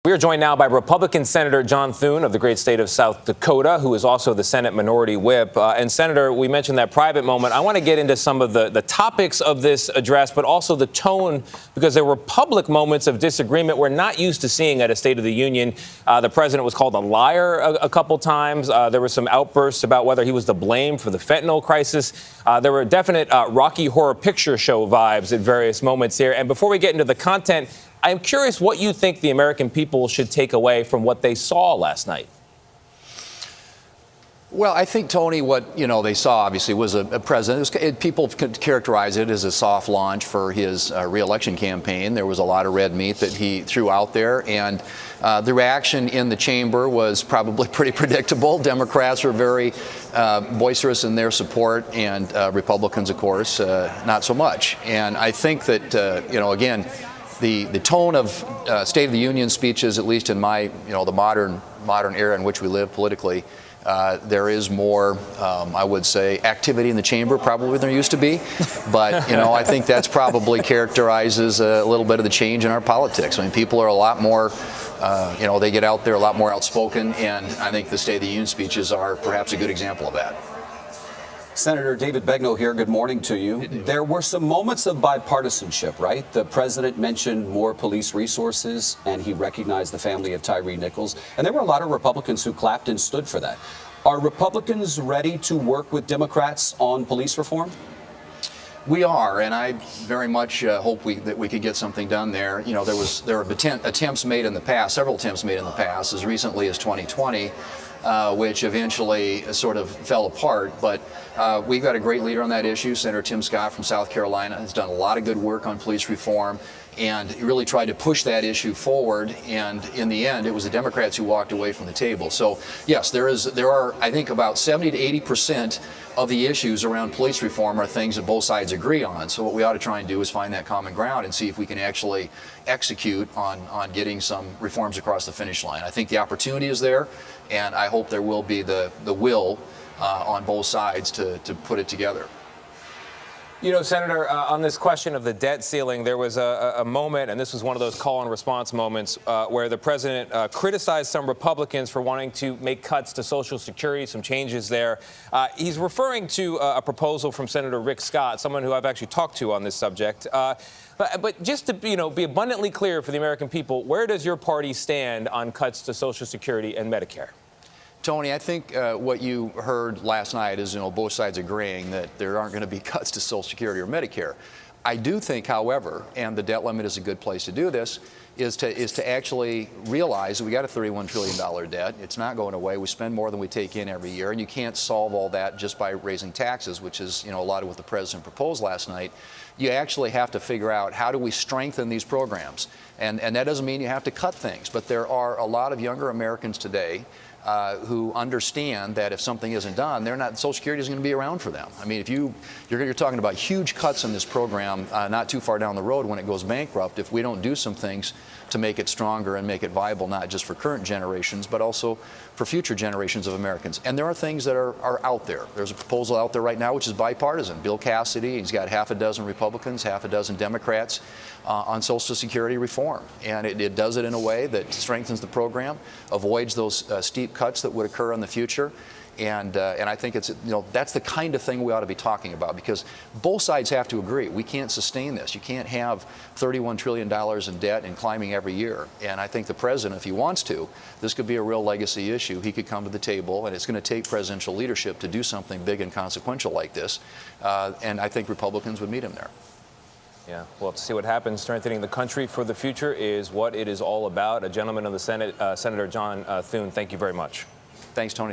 We are joined now by Republican Senator John Thune of the great state of South Dakota, who is also the Senate Minority Whip. And Senator, we mentioned that private moment. I want to get into some of the topics of this address, but also the tone, because there were public moments of disagreement we're not used to seeing at a State of the Union. The president was called a liar a couple times. There were some outbursts about whether he was to blame for the fentanyl crisis. There were definite Rocky Horror Picture Show vibes at various moments here. And before we get into the content, I'm curious what you think the American people should take away from what they saw last night. Well, I think, Tony, what they saw obviously was a president. People could characterize it as a soft launch for his re-election campaign. There was a lot of red meat that he threw out there, and the reaction in the chamber was probably pretty predictable. Democrats were very boisterous in their support, and Republicans, of course, not so much. And I think that again, the tone of State of the Union speeches, at least in my the modern era in which we live politically. There is more, I would say, activity in the chamber probably than there used to be. But, I think that's probably characterizes a little bit of the change in our politics. I mean, people are a lot more, they get out there a lot more outspoken. And I think the State of the Union speeches are perhaps a good example of that. Senator David Begnaud here. Good morning to you. There were some moments of bipartisanship, right? The president mentioned more police resources, and he recognized the family of Tyree Nichols. And there were a lot of Republicans who clapped and stood for that. Are Republicans ready to work with Democrats on police reform? We are, and I very much hope that we could get something done there. There were attempts made in the past, several attempts made in the past, as recently as 2020. Which eventually sort of fell apart. But we've got a great leader on that issue. Senator Tim Scott from South Carolina has done a lot of good work on police reform and really tried to push that issue forward. And in the end, it was the Democrats who walked away from the table. So, yes, there are, I think, about 70 to 80% of the issues around police reform are things that both sides agree on. So what we ought to try and do is find that common ground and see if we can actually execute on getting some reforms across the finish line. I think the opportunity is there, and I hope there will be the will on both sides to put it together. Senator, on this question of the debt ceiling, there was a moment, and this was one of those call and response moments, where the president criticized some Republicans for wanting to make cuts to Social Security, some changes there. He's referring to a proposal from Senator Rick Scott, someone who I've actually talked to on this subject. But just to be abundantly clear for the American people, where does your party stand on cuts to Social Security and Medicare? Tony, I think what you heard last night is, both sides agreeing that there aren't going to be cuts to Social Security or Medicare. I do think, however, and the debt limit is a good place to do this, is to actually realize that we got a $31 trillion debt. It's not going away. We spend more than we take in every year, and you can't solve all that just by raising taxes, which is, a lot of what the president proposed last night. You actually have to figure out how do we strengthen these programs. And that doesn't mean you have to cut things, but there are a lot of younger Americans today who understand that if something isn't done, Social Security isn't going to be around for them. I mean, if you're talking about huge cuts in this program not too far down the road when it goes bankrupt, if we don't do some things to make it stronger and make it viable, not just for current generations, but also for future generations of Americans. And there are things that are out there. There's a proposal out there right now which is bipartisan. Bill Cassidy, he's got half a dozen Republicans, half a dozen Democrats on Social Security reform. And it does it in a way that strengthens the program, avoids those steep cuts that would occur in the future. And I think it's that's the kind of thing we ought to be talking about, because both sides have to agree. We can't sustain this. You can't have $31 trillion in debt and climbing every year. And I think the president, if he wants to, this could be a real legacy issue. He could come to the table, and it's going to take presidential leadership to do something big and consequential like this. And I think Republicans would meet him there. Yeah, well, to see what happens. Strengthening the country for the future is what it is all about. A gentleman of the Senate, Senator John Thune, thank you very much. Thanks, Tony.